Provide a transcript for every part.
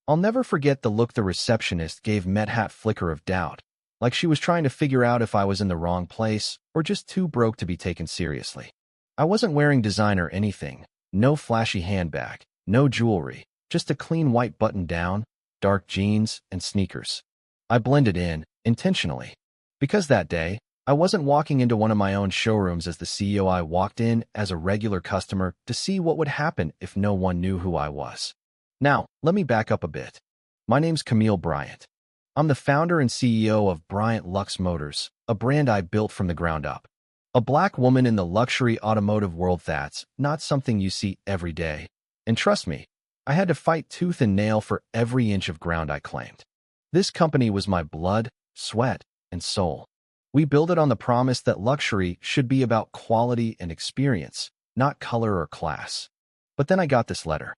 I'll never forget the look the receptionist gave Medhat flicker of doubt, like she was trying to figure out if I was in the wrong place or just too broke to be taken seriously. I wasn't wearing designer anything, no flashy handbag, no jewelry, just a clean white button-down, dark jeans, and sneakers. I blended in, intentionally. Because that day, I wasn't walking into one of my own showrooms as the CEO. I walked in as a regular customer to see what would happen if no one knew who I was. Now, let me back up a bit. My name's Camille Bryant. I'm the founder and CEO of Bryant Lux Motors, a brand I built from the ground up. A black woman in the luxury automotive world, that's not something you see every day. And trust me, I had to fight tooth and nail for every inch of ground I claimed. This company was my blood, sweat, and soul. We built it on the promise that luxury should be about quality and experience, not color or class. But then I got this letter.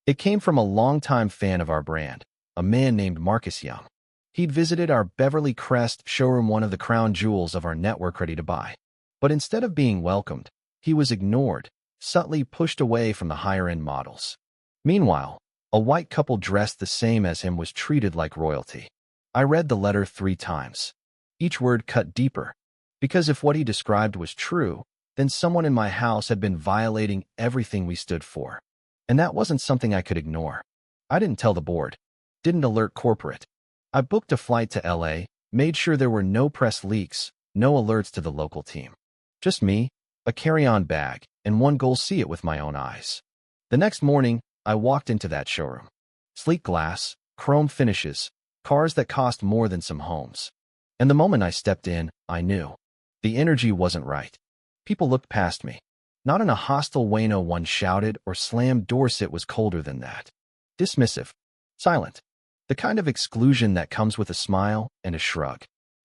It came from a longtime fan of our brand, a man named Marcus Young. He'd visited our Beverly Crest showroom, one of the crown jewels of our network, ready to buy. But instead of being welcomed, he was ignored, subtly pushed away from the higher-end models. Meanwhile, a white couple dressed the same as him was treated like royalty. I read the letter 3 times. Each word cut deeper, because if what he described was true, then someone in my house had been violating everything we stood for. And that wasn't something I could ignore. I didn't tell the board, didn't alert corporate. I booked a flight to LA, made sure there were no press leaks, no alerts to the local team. Just me, a carry-on bag, and one goal: see it with my own eyes. The next morning, I walked into that showroom. Sleek glass, chrome finishes, cars that cost more than some homes. And the moment I stepped in, I knew. The energy wasn't right. People looked past me. Not in a hostile way, no one shouted or slammed doors. It was colder than that. Dismissive. Silent. The kind of exclusion that comes with a smile and a shrug.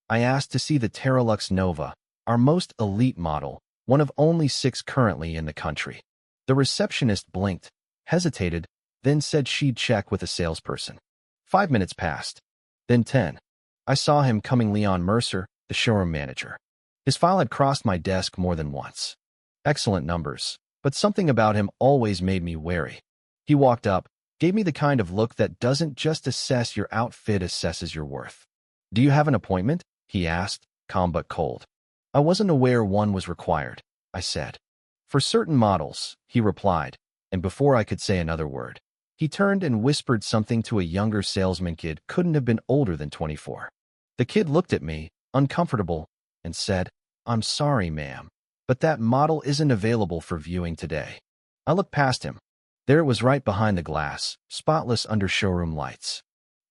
I asked to see the Terralux Nova, our most elite model, one of only 6 currently in the country. The receptionist blinked, hesitated, then said she'd check with a salesperson. 5 minutes passed. Then 10. I saw him coming. Leon Mercer, the showroom manager. His file had crossed my desk more than once. Excellent numbers, but something about him always made me wary. He walked up, gave me the kind of look that doesn't just assess your outfit, assesses your worth. "Do you have an appointment?" he asked, calm but cold. "I wasn't aware one was required," I said. "For certain models," he replied, and before I could say another word, he turned and whispered something to a younger salesman. Kid couldn't have been older than 24. The kid looked at me, uncomfortable, and said, "I'm sorry, ma'am, but that model isn't available for viewing today." I looked past him. There it was, right behind the glass, spotless under showroom lights.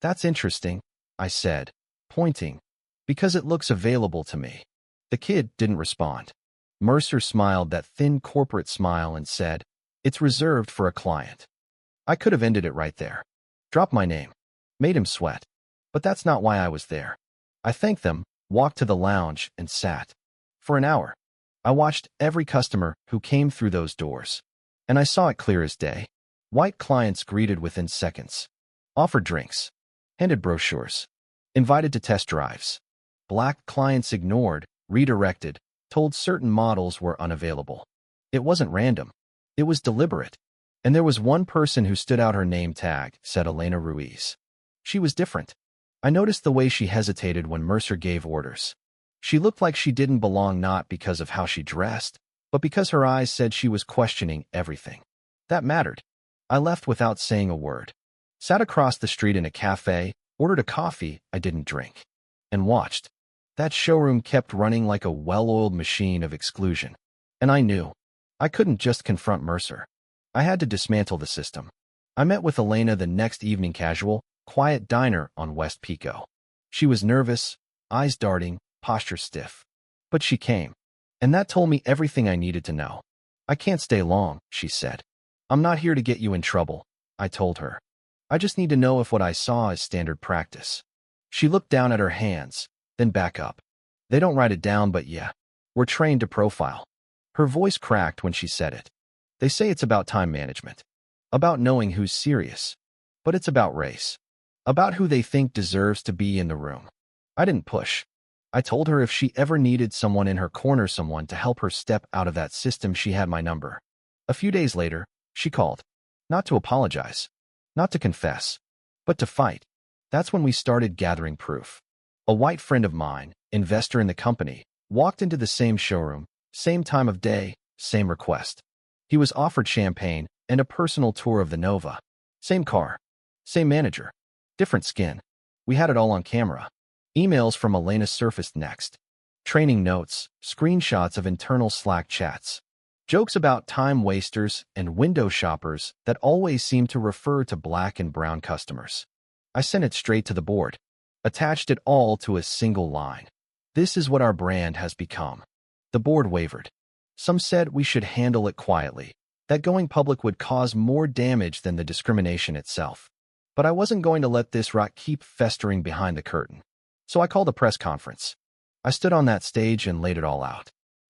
"That's interesting," I said, pointing, "because it looks available to me." The kid didn't respond. Mercer smiled that thin corporate smile and said, "It's reserved for a client." I could have ended it right there. Dropped my name. Made him sweat. But that's not why I was there. I thanked them, walked to the lounge, and sat. For an hour, I watched every customer who came through those doors. And I saw it clear as day. White clients greeted within seconds. Offered drinks. Handed brochures. Invited to test drives. Black clients ignored, redirected, told certain models were unavailable. It wasn't random. It was deliberate. And there was one person who stood out. Her name tag said Elena Ruiz. She was different. I noticed the way she hesitated when Mercer gave orders. She looked like she didn't belong, not because of how she dressed, but because her eyes said she was questioning everything. That mattered. I left without saying a word. Sat across the street in a cafe, ordered a coffee I didn't drink, and watched. That showroom kept running like a well-oiled machine of exclusion. And I knew. I couldn't just confront Mercer. I had to dismantle the system. I met with Elena the next evening, casual, quiet diner on West Pico. She was nervous, eyes darting, posture stiff. But she came. And that told me everything I needed to know. "I can't stay long," she said. "I'm not here to get you in trouble," I told her. "I just need to know if what I saw is standard practice." She looked down at her hands, then back up. "They don't write it down, but yeah, we're trained to profile." Her voice cracked when she said it. "They say it's about time management. About knowing who's serious. But it's about race. About who they think deserves to be in the room." I didn't push. I told her if she ever needed someone in her corner, someone to help her step out of that system, she had my number. A few days later, she called. Not to apologize. Not to confess. But to fight, that's when we started gathering proof. A white friend of mine, investor in the company, walked into the same showroom, same time of day, same request. He was offered champagne and a personal tour of the Nova. Same car, same manager, different skin. We had it all on camera. Emails from Elena surfaced next. Training notes, screenshots of internal Slack chats. Jokes about time wasters and window shoppers that always seemed to refer to black and brown customers. I sent it straight to the board. Attached it all to a single line. This is what our brand has become. The board wavered. Some said we should handle it quietly, that going public would cause more damage than the discrimination itself. But I wasn't going to let this rot keep festering behind the curtain. So I called a press conference. I stood on that stage and laid it all out.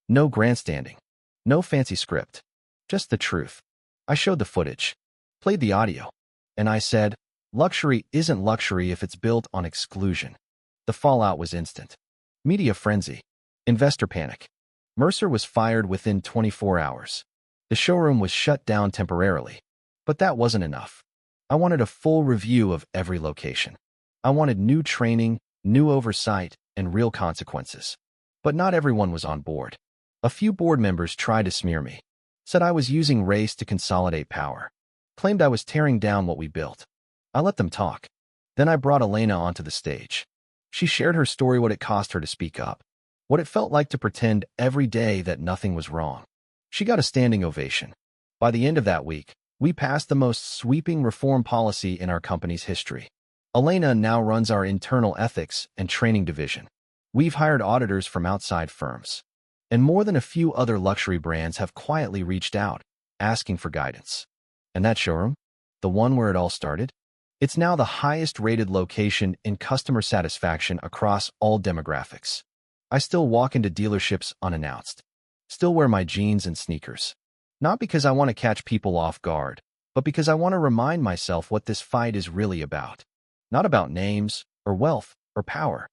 No grandstanding. No fancy script. Just the truth. I showed the footage. Played the audio. And I said, luxury isn't luxury if it's built on exclusion. The fallout was instant. Media frenzy. Investor panic. Mercer was fired within 24 hours. The showroom was shut down temporarily. But that wasn't enough. I wanted a full review of every location. I wanted new training, new oversight, and real consequences. But not everyone was on board. A few board members tried to smear me. Said I was using race to consolidate power. Claimed I was tearing down what we built. I let them talk. Then I brought Elena onto the stage. She shared her story, what it cost her to speak up, what it felt like to pretend every day that nothing was wrong. She got a standing ovation. By the end of that week, we passed the most sweeping reform policy in our company's history. Elena now runs our internal ethics and training division. We've hired auditors from outside firms. And more than a few other luxury brands have quietly reached out, asking for guidance. And that showroom, the one where it all started, it's now the highest-rated location in customer satisfaction across all demographics. I still walk into dealerships unannounced. Still wear my jeans and sneakers. Not because I want to catch people off guard, but because I want to remind myself what this fight is really about. Not about names, or wealth, or power.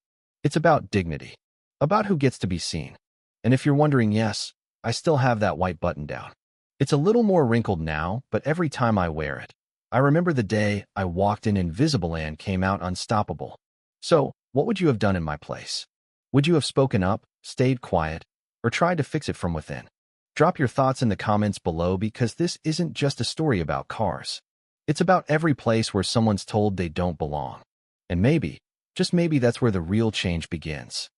It's about dignity. About who gets to be seen. And if you're wondering, yes, I still have that white button down. It's a little more wrinkled now, but every time I wear it, I remember the day I walked in invisible and came out unstoppable. So, what would you have done in my place? Would you have spoken up, stayed quiet, or tried to fix it from within? Drop your thoughts in the comments below, because this isn't just a story about cars. It's about every place where someone's told they don't belong. And maybe, just maybe, that's where the real change begins.